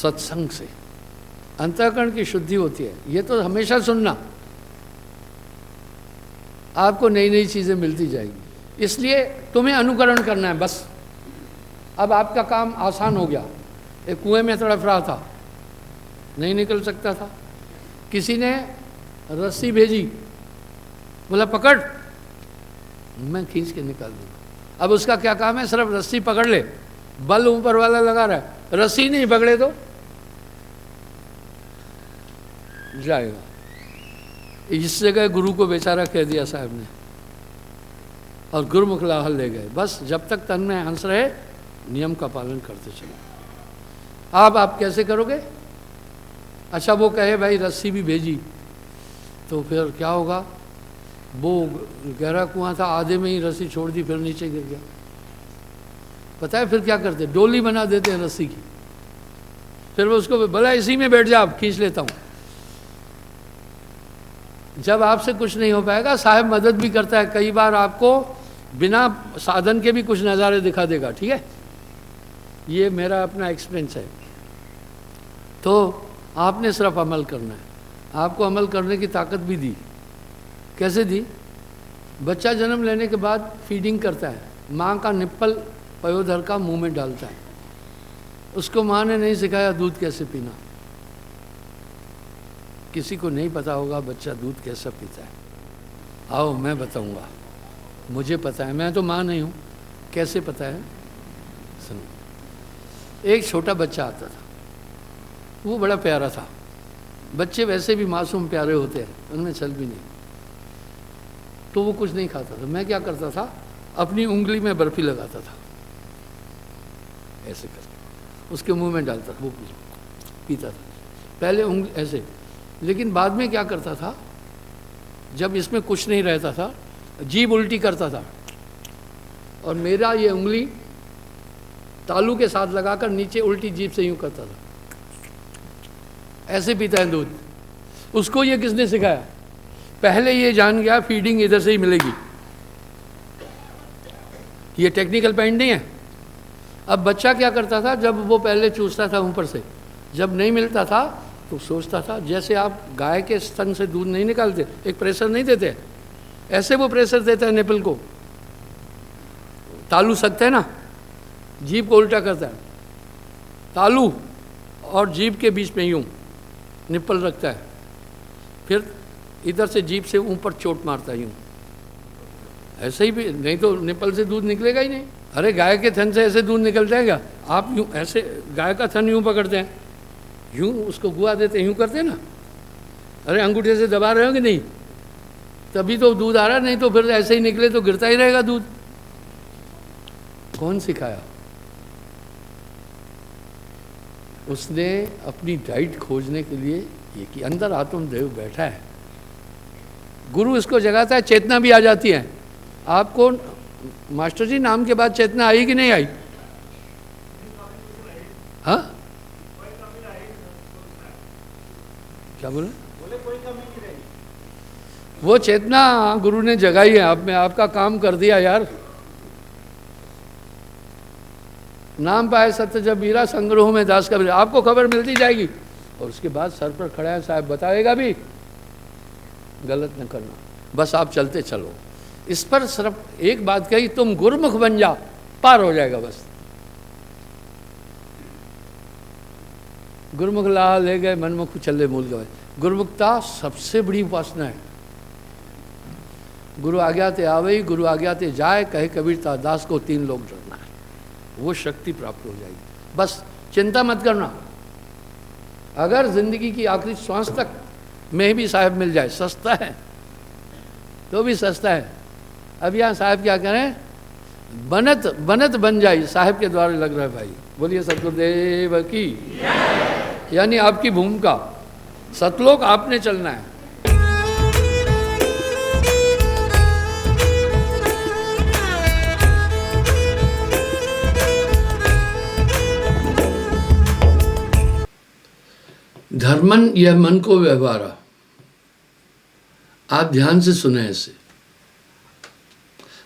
सत्संग से अंतःकरण की शुद्धि होती है। ये तो हमेशा सुनना, आपको नई नई चीज़ें मिलती जाएगी। इसलिए तुम्हें अनुकरण करना है बस। अब आपका काम आसान हो गया। एक कुएं में तड़फ रहा था, नहीं निकल सकता था, किसी ने रस्सी भेजी, बोला पकड़, मैं खींच के निकाल दूंगा। अब उसका क्या काम है? सिर्फ रस्सी पकड़ ले, बल ऊपर वाला लगा रहा है, रस्सी नहीं पकड़े तो जाएगा। इस जगह गुरु को बेचारा कह दिया साहब ने, और गुरुमुख लाहल ले गए। बस जब तक तन में हंस रहे, नियम का पालन करते चलो। अब आप कैसे करोगे? अच्छा, वो कहे भाई रस्सी भी भेजी, तो फिर क्या होगा? वो गहरा कुआं था, आधे में ही रस्सी छोड़ दी, फिर नीचे गिर गया। पता है फिर क्या करते? डोली बना देते हैं रस्सी की, फिर वो उसको बोला इसी में बैठ जा, आप खींच लेता हूं। जब आपसे कुछ नहीं हो पाएगा, साहब मदद भी करता है। कई बार आपको बिना साधन के भी कुछ नज़ारे दिखा देगा, ठीक है? ये मेरा अपना एक्सपीरियंस है। तो आपने सिर्फ अमल करना है। आपको अमल करने की ताकत भी दी। कैसे दी? बच्चा जन्म लेने के बाद फीडिंग करता है, माँ का निप्पल पयोधर का मुंह में डालता है। उसको माँ ने नहीं सिखाया दूध कैसे पीना। किसी को नहीं पता होगा बच्चा दूध कैसा पीता है। आओ मैं बताऊंगा, मुझे पता है, मैं तो माँ नहीं हूँ। कैसे पता है? सुनो, एक छोटा बच्चा आता था, वो बड़ा प्यारा था। बच्चे वैसे भी मासूम प्यारे होते हैं, उनमें छल भी नहीं। तो वो कुछ नहीं खाता था। मैं क्या करता था? अपनी उंगली में बर्फी लगाता था, ऐसे करके उसके मुंह में डालता था, वो पीता था। पहले उंगली ऐसे, लेकिन बाद में क्या करता था, जब इसमें कुछ नहीं रहता था, जीभ उल्टी करता था, और मेरा ये उंगली तालू के साथ लगाकर नीचे उल्टी जीभ से यूं करता था। ऐसे पीता है दूध। उसको ये किसने सिखाया? पहले ये जान गया फीडिंग इधर से ही मिलेगी, ये टेक्निकल पॉइंट नहीं है। अब बच्चा क्या करता था, जब वो पहले चूसता था ऊपर से, जब नहीं मिलता था तो सोचता था, जैसे आप गाय के स्तन से दूध नहीं निकालते, एक प्रेशर नहीं देते, ऐसे वो प्रेशर देता है निपल को। तालू सकता है ना, जीभ को उल्टा करता है, तालू और जीभ के बीच में यूं निप्पल रखता है, फिर इधर से जीभ से ऊपर चोट मारता है यूं। ऐसे ही भी नहीं तो निप्पल से दूध निकलेगा ही नहीं। अरे गाय के थन से ऐसे दूध निकल जाएगा? आप यूं ऐसे गाय का थन यूं पकड़ते हैं, यूं उसको गुआ देते हैं, यूं करते हैं ना। अरे अंगूठे से दबा रहे हो कि नहीं, तभी तो दूध आ रहा, नहीं तो फिर ऐसे ही निकले तो गिरता ही रहेगा दूध। कौन सिखाया? उसने अपनी डाइट खोजने के लिए ये कि अंदर आत्मदेव बैठा है, गुरु इसको जगाता है, चेतना भी आ जाती है। आपको मास्टर जी नाम के बाद चेतना आई कि नहीं आई? हाँ, क्या बोले? वो चेतना गुरु ने जगाई है आप में, आपका काम कर दिया यार। नाम पाए सत्य जब मीरा, संग्रह में दास कबीर। आपको खबर मिलती जाएगी, और उसके बाद सर पर खड़ा है साहब, बताएगा भी, गलत न करना, बस आप चलते चलो। इस पर सिर्फ एक बात कही, तुम गुरुमुख बन जा, पार हो जाएगा बस। गुरुमुख ला ले गए, मनमुख चले मूल गए। गुरुमुखता सबसे बड़ी उपासना है। गुरु आज्ञा ते आवे, गुरु आज्ञा ते जाए, कहे कबीर दास को तीन लोग डरना है। वो शक्ति प्राप्त हो जाएगी। बस चिंता मत करना। अगर जिंदगी की आखिरी श्वास तक में भी साहब मिल जाए, सस्ता है, तो भी सस्ता है। अब यहाँ साहब क्या करें, बनत बनत बन जाए, साहब के द्वारे लग रहा है भाई। बोलिए सतगुरुदेव की। यानी आपकी भूमिका सतलोक आपने चलना है। धर्मन यह मन को व्यवहारा। आप ध्यान से सुने इसे।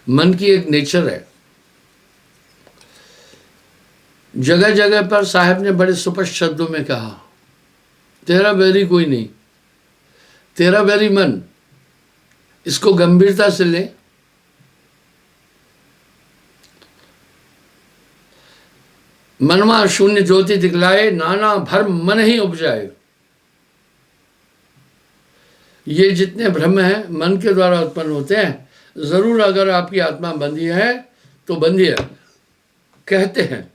मन की एक नेचर है, जगह जगह पर साहब ने बड़े स्पष्ट शब्दों में कहा, तेरा बैरी कोई नहीं, तेरा बैरी मन, इसको गंभीरता से ले। मनवा शून्य ज्योति दिखलाए, नाना भ्रम मन ही उपजाए। ये जितने भ्रम हैं मन के द्वारा उत्पन्न होते हैं। जरूर अगर आपकी आत्मा बंधी है तो बंधी है, कहते हैं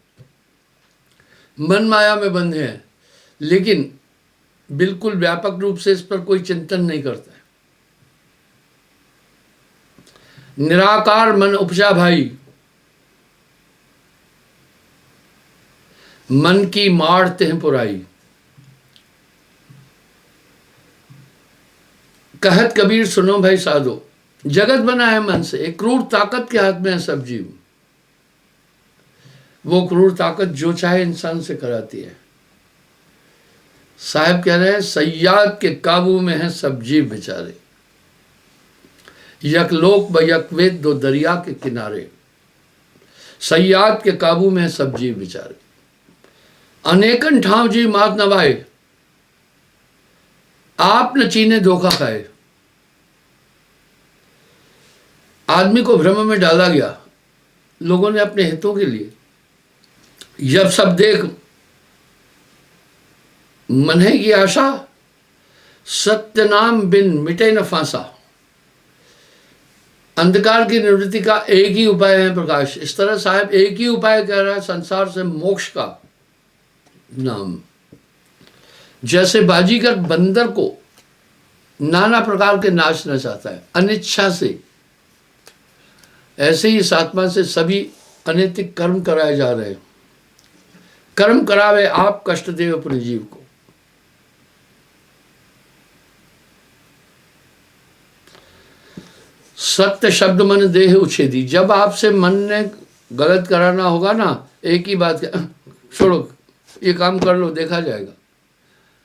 मन माया में बंधे हैं, लेकिन बिल्कुल व्यापक रूप से इस पर कोई चिंतन नहीं करता है। निराकार मन उपजा भाई, मन की मार तिह पुराई। कहत कबीर सुनो भाई साधो, जगत बना है मन से, एक क्रूर ताकत के हाथ में है सब जीव। वो क्रूर ताकत जो चाहे इंसान से कराती है। साहब कह रहे हैं सयाद के काबू में है सब जीव बेचारे, यकलोक व यकवेद दो दरिया के किनारे। सयाद के काबू में है सब जीव बेचारे, अनेकन ठाव जी मात नवाए, आप न चीने धोखा खाए। आदमी को भ्रम में डाला गया लोगों ने अपने हितों के लिए। जब सब देख मन है की आशा, सत्य नाम बिन मिटे न फांसा। अंधकार की निवृत्ति का एक ही उपाय है प्रकाश। इस तरह साहब एक ही उपाय कह रहा है संसार से मोक्ष का नाम। जैसे बाजीगर बंदर को नाना प्रकार के नाचना चाहता है अनिच्छा से, ऐसे ही इस आत्मा से सभी अनैतिक कर्म कराए जा रहे हैं। कर्म करावे आप कष्ट देव अपने जीव को। सत्य शब्द मन देह उछेदी। जब आपसे मन ने गलत कराना होगा ना, एक ही बात छोड़ो, ये काम कर लो देखा जाएगा,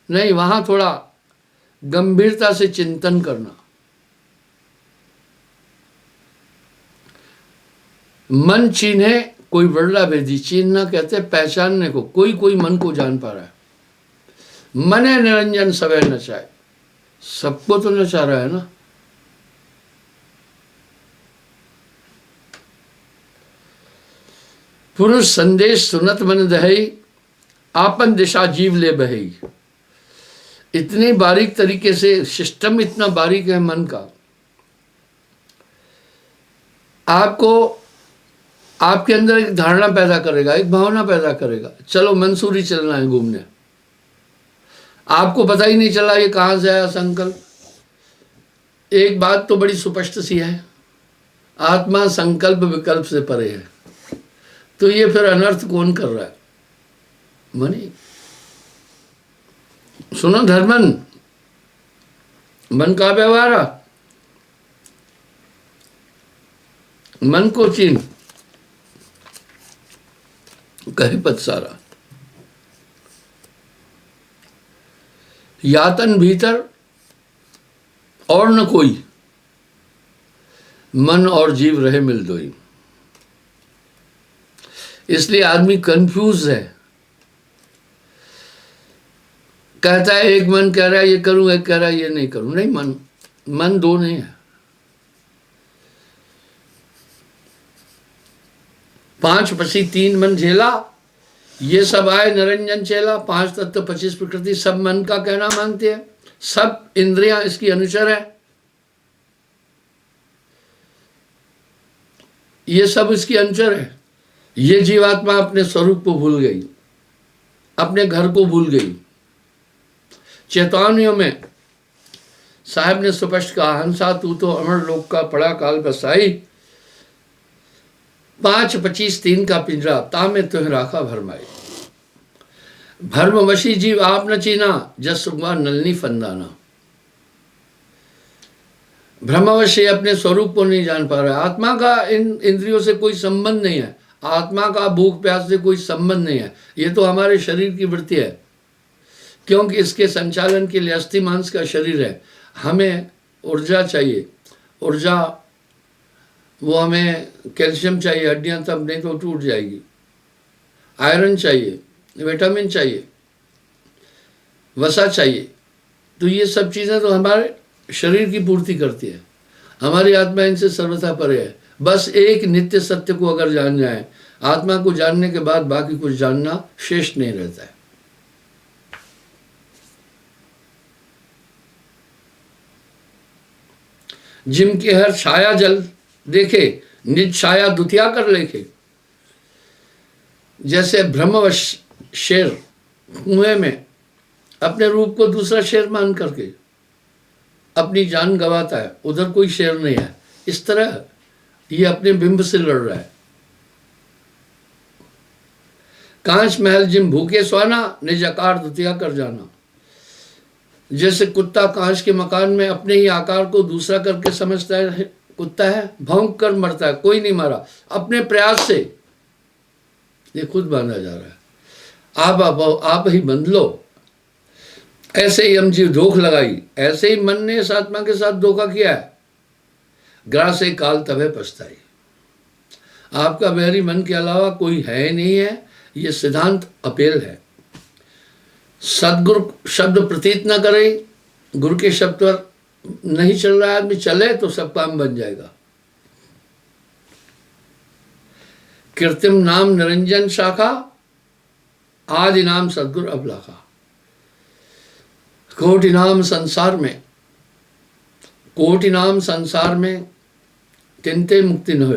नहीं, वहां थोड़ा गंभीरता से चिंतन करना। मन चीन्हे कोई बड़ा भेदी। चीनना कहते हैं पहचानने को, कोई कोई मन को जान पा रहा है। मने निरंजन सवै नचाए, सबको तो नचा रहा है ना। पुरुष संदेश सुनत मन दहई, आपन दिशा जीव ले बहई। इतनी बारीक तरीके से सिस्टम इतना बारीक है मन का, आपको आपके अंदर एक धारणा पैदा करेगा, एक भावना पैदा करेगा, चलो मंसूरी चलना है घूमने। आपको पता ही नहीं चला ये कहां से आया संकल्प। एक बात तो बड़ी सुस्पष्ट सी है, आत्मा संकल्प विकल्प से परे है। तो ये फिर अनर्थ कौन कर रहा है? मनी। सुनो धर्मन, मन का व्यवहार, मन को चीन कहे पद सारा। यातन भीतर और न कोई, मन और जीव रहे मिल दोई। इसलिए आदमी कंफ्यूज है, कहता है एक मन कह रहा है ये करूं, एक कह रहा है ये नहीं करूं। नहीं, मन दो नहीं है। 5 पसी 3 मन झेला, ये सब आए निरंजन चेला। 5 तत्व 25 प्रकृति, सब मन का कहना मानते हैं, सब इंद्रियां इसकी अनुचर है, ये सब इसकी अनुचर है। ये जीवात्मा अपने स्वरूप को भूल गई, अपने घर को भूल गई। चेतावनियों में साहब ने स्पष्ट कहा, हंसा तू तो अमर लोक का पड़ा काल बसाई। 5 25 3 का पिंजरा, तामे तुह राखा भरमाई। भर्मवशी जीव आप न चीना, जस सुगवा नलनी फंदाना। भ्रमवश अपने स्वरूप को नहीं जान पा रहा है। आत्मा का इन इंद्रियों से कोई संबंध नहीं है, आत्मा का भूख प्यास से कोई संबंध नहीं है। ये तो हमारे शरीर की वृत्ति है, क्योंकि इसके संचालन के लिए अस्थि मांस का शरीर है। हमें ऊर्जा चाहिए, ऊर्जा वो हमें कैल्शियम चाहिए, हड्डियां तब नहीं तो टूट जाएगी। आयरन चाहिए, विटामिन चाहिए, वसा चाहिए। तो ये सब चीज़ें तो हमारे शरीर की पूर्ति करती है। हमारी आत्मा इनसे सर्वथा परे है। बस एक नित्य सत्य को अगर जान जाए, आत्मा को जानने के बाद बाकी कुछ जानना शेष नहीं रहता है। जिनके हर छाया जल देखे, निज छाया दुतिया कर लेखे। जैसे ब्रह्मवश शेर कुएं में अपने रूप को दूसरा शेर मान करके अपनी जान गंवाता है, उधर कोई शेर नहीं है। इस तरह ये अपने बिंब से लड़ रहा है। कांच महल जिम भूखे स्वाना, निज आकार दुतिया कर जाना। जैसे कुत्ता कांच के मकान में अपने ही आकार को दूसरा करके समझता है, कुत्ता है, भौंक कर मरता है, कोई नहीं मारा, अपने प्रयास से ये खुद बांधा जा रहा है। आप ही बंध लो। ऐसे ही हम जीव धोख लगाई, ऐसे ही मन ने इस आत्मा के साथ धोखा किया है। ग्रासे काल तबे पछताई। आपका बैरी मन के अलावा कोई है नहीं है, ये सिद्धांत अपेल है। सदगुरु शब्द प्रतीत न करे, गुरु के शब्द पर नहीं चल रहा है आदमी, चले तो सब काम बन जाएगा। कृत्रिम नाम निरंजन शाखा, आदि नाम सदगुरु अबलाखा। कोटि नाम संसार में तिनते मुक्ति न हो।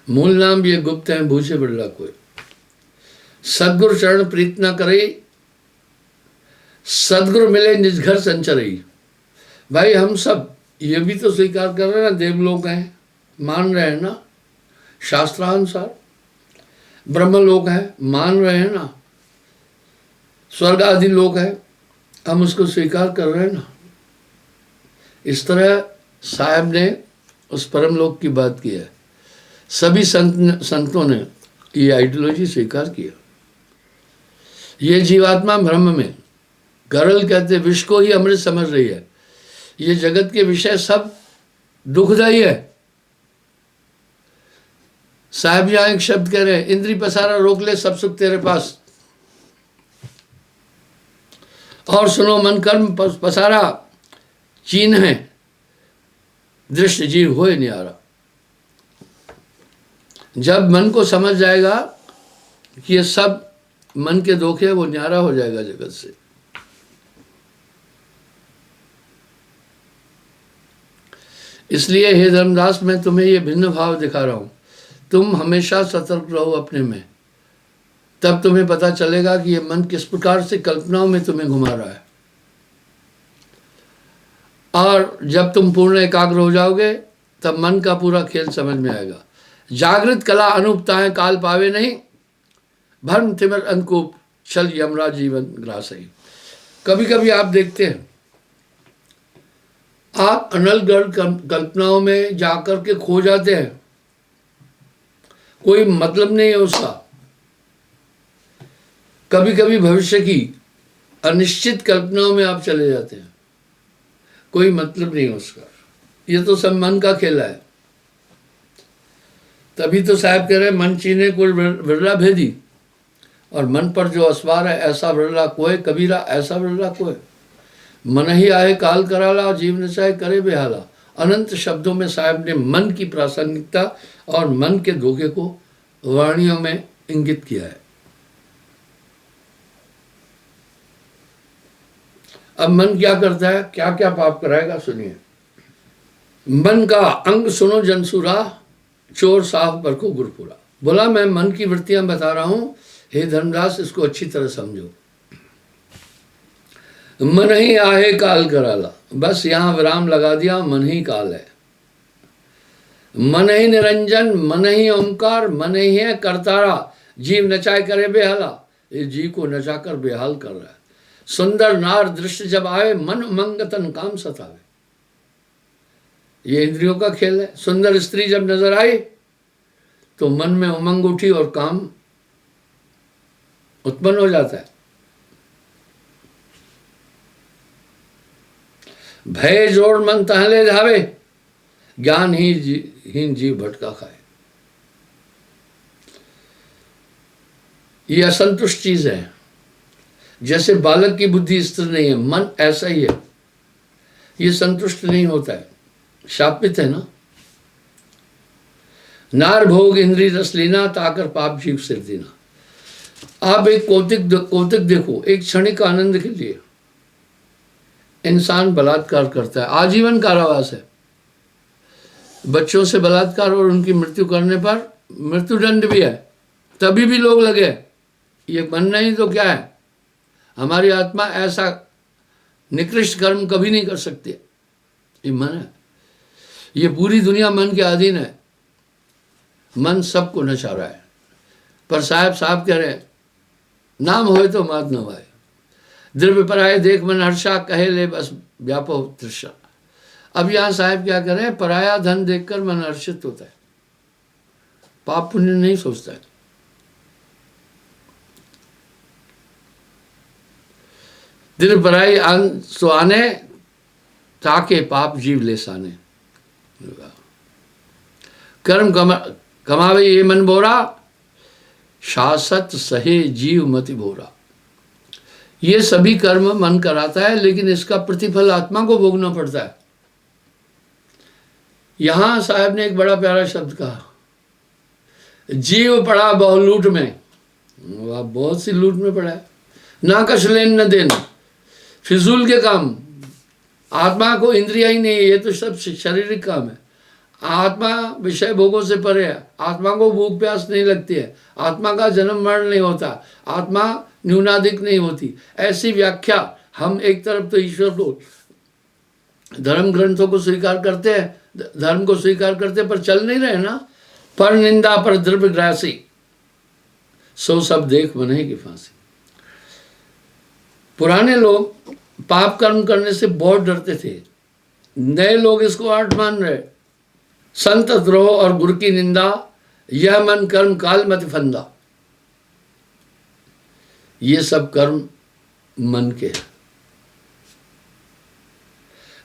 मूल नाम ये गुप्त है, भूसे बिरला कोई। सदगुरु चरण प्रीत न करे, सदगुरु मिले निज घर संचरई। भाई हम सब ये भी तो स्वीकार कर रहे हैं ना, देवलोक हैं, मान रहे हैं ना, शास्त्रानुसार ब्रह्मलोक है, मान रहे हैं ना, स्वर्ग आदि लोक है, हम उसको स्वीकार कर रहे हैं ना। इस तरह साहब ने उस परम लोक की बात की है। सभी संतों ने ये आइडियोलॉजी स्वीकार किया। ये जीवात्मा ब्रह्म में, गरल कहते विष को ही अमृत समझ रही है। ये जगत के विषय सब दुखदायी है। साहब यहां एक शब्द कह रहे हैं, इंद्री पसारा रोक ले सब सुख तेरे पास। और सुनो मन कर्म पसारा, चीन है दृष्टि जीव होए न्यारा। जब मन को समझ जाएगा कि ये सब मन के धोखे, वो न्यारा हो जाएगा जगत से। इसलिए हे धर्मदास, मैं तुम्हें ये भिन्न भाव दिखा रहा हूं। तुम हमेशा सतर्क रहो अपने में, तब तुम्हें पता चलेगा कि ये मन किस प्रकार से कल्पनाओं में तुम्हें घुमा रहा है। और जब तुम पूर्ण एकाग्र हो जाओगे तब मन का पूरा खेल समझ में आएगा। जागृत कला अनुपताएं काल पावे नहीं, भ्रम तिमिर अंकुप छल यमरा जीवन ग्रासई। कभी कभी आप देखते हैं, आप अनलगढ़ कल्पनाओं में जाकर के खो जाते हैं, कोई मतलब नहीं है उसका। कभी कभी भविष्य की अनिश्चित कल्पनाओं में आप चले जाते हैं, कोई मतलब नहीं है उसका। ये तो सब मन का खेला है। तभी तो साहब कह रहे मन चीने कुल विरला भेदी, और मन पर जो असवार है ऐसा विरला कोय, कबीरा ऐसा विरला कोय। मन ही आए काल कराला, जीव नचाए करे बेहाला। अनंत शब्दों में साहब ने मन की प्रासंगिकता और मन के धोखे को वाणियों में इंगित किया है। अब मन क्या करता है, क्या क्या पाप कराएगा, सुनिए। मन का अंग सुनो जनसुरा, चोर साफ पर को गुरपुरा। बोला मैं मन की वृत्तियां बता रहा हूं, हे धर्मदास इसको अच्छी तरह समझो। मन ही आहे काल कराला, बस यहां विराम लगा दिया, मन ही काल है। मन ही निरंजन, मन ही ओंकार, मन ही है करतारा, जीव नचाए करे बेहाला। ये जीव को नचाकर बेहाल कर रहा है। सुंदर नार दृश्य जब आए, मन उमंग तन काम सतावे। ये इंद्रियों का खेल है। सुंदर स्त्री जब नजर आई तो मन में उमंग उठी और काम उत्पन्न हो जाता है। भय जोड़ मन तहले धावे, ज्ञान ही हीन जीव भटका खाए। ये असंतुष्ट चीज है। जैसे बालक की बुद्धि स्थिर नहीं है, मन ऐसा ही है, ये संतुष्ट नहीं होता है, शापित है ना। नार भोग इंद्रिय रस लेना, ताकर पाप जीव सिर देना। आप एक कौतिक देखो, एक क्षणिक आनंद के लिए इंसान बलात्कार करता है, आजीवन कारावास है। बच्चों से बलात्कार और उनकी मृत्यु करने पर मृत्युदंड भी है, तभी भी लोग लगे। ये मन नहीं तो क्या है? हमारी आत्मा ऐसा निकृष्ट कर्म कभी नहीं कर सकती, ये मन है। ये पूरी दुनिया मन के अधीन है, मन सबको नचा रहा है। पर साहब कह रहे हैं, नाम होए तो मात न होए, द्रव्य पराये देख मन हर्षा, कहे ले बस व्यापो तृषा। अब यहां साहब क्या कर रहे हैं? पराया धन देखकर मन हर्षित होता है, पाप पुण्य नहीं सोचता है। दिल पराई सो आने, ताके पाप जीव ले साने। कर्म कमावे ये मन बोरा, शासत सहे जीव मति भोरा। ये सभी कर्म मन कराता है, लेकिन इसका प्रतिफल आत्मा को भोगना पड़ता है। यहां साहब ने एक बड़ा प्यारा शब्द कहा, जीव पड़ा बहु लूट में। वह बहुत सी लूट में पड़ा है, ना कछ लेन न देना, फिजूल के काम। आत्मा को इंद्रिया ही नहीं है, ये तो सब शारीरिक काम है। आत्मा विषय भोगों से परे है, आत्मा को भूख प्यास नहीं लगती है, आत्मा का जन्म मरण नहीं होता, आत्मा न्यूनाधिक नहीं होती। ऐसी व्याख्या हम एक तरफ तो ईश्वर को, धर्म ग्रंथों को स्वीकार करते हैं, धर्म को स्वीकार करते हैं, पर चल नहीं रहे ना। पर निंदा पर द्रव्य ग्रासी, सो सब देख बने की फांसी। पुराने लोग पाप कर्म करने से बहुत डरते थे, नए लोग इसको आर्ट मान रहे। संत द्रोह और गुरु की निंदा, यह मन कर्म काल मत फंदा। ये सब कर्म मन के हैं।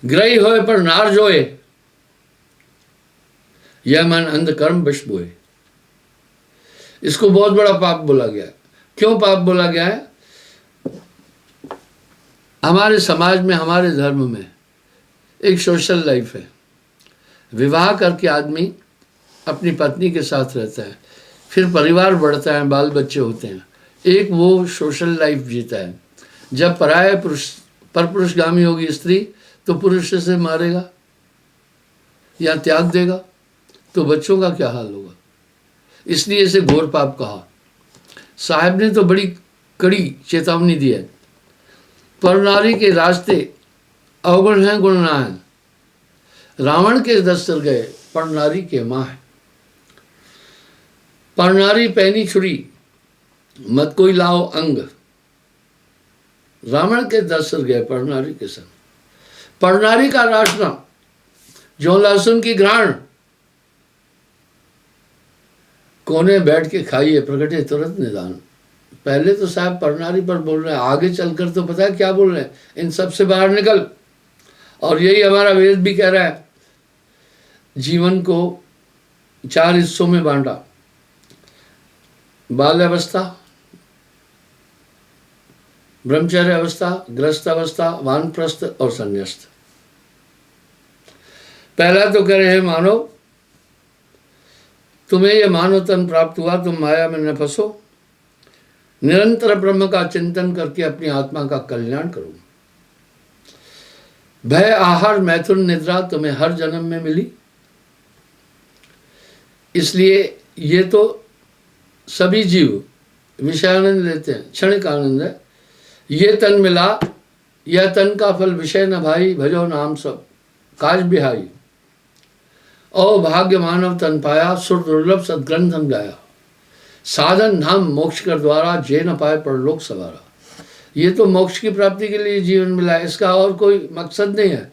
ग्रही होए पर नार जोए, यह मन अंधकर्म विष बोए। इसको बहुत बड़ा पाप बोला गया है। क्यों पाप बोला गया है? हमारे समाज में, हमारे धर्म में एक सोशल लाइफ है। विवाह करके आदमी अपनी पत्नी के साथ रहता है, फिर परिवार बढ़ता है, बाल बच्चे होते हैं, एक वो सोशल लाइफ जीता है। जब पराया पुरुष परपुरुषगामी होगी स्त्री, तो पुरुष से मारेगा या त्याग देगा, तो बच्चों का क्या हाल होगा? इसलिए इसे घोर पाप कहा। साहब ने तो बड़ी कड़ी चेतावनी दी है। पर नारी के रास्ते अवगुण हैं गुणना है, रावण के 10 सिर गए, पर नारी के माँ है। पर नारी पहनी छुरी, मत कोई लाओ अंग। रावण के 10 सिर गए, पर नारी के संग। पर नारी का राशना, जो लहसुन की घ्राण, कोने बैठ के खाइए प्रगटे तुरंत निदान। पहले तो साहब परनारी पर बोल रहे हैं, आगे चलकर तो पता है क्या बोल रहे हैं, इन सब से बाहर निकल। और यही हमारा वेद भी कह रहा है, जीवन को 4 हिस्सों में बांटा, बाल्यावस्था, ब्रह्मचर्य अवस्था, गृहस्थ अवस्था, वानप्रस्थ और संन्यास्त। पहला तो कह रहे हैं मानव, तुम्हें यह मानव तन प्राप्त हुआ, तुम माया में न फंसो, निरंतर ब्रह्म का चिंतन करके अपनी आत्मा का कल्याण करो। भय आहार मैथुन निद्रा तुम्हें हर जन्म में मिली, इसलिए ये तो सभी जीव विषयानंद लेते हैं, क्षणिक आनंद है। ये तन मिला, यह तन का फल विषय न भाई, भजो नाम सब काज बिहाई। ओ भाग्य मानव तन पाया, सुर दुर्लभ सदग्रंथ हम गाया। साधन धाम मोक्ष कर द्वारा, जे न पाए परलोक सवारा। ये तो मोक्ष की प्राप्ति के लिए जीवन मिला है, इसका और कोई मकसद नहीं है।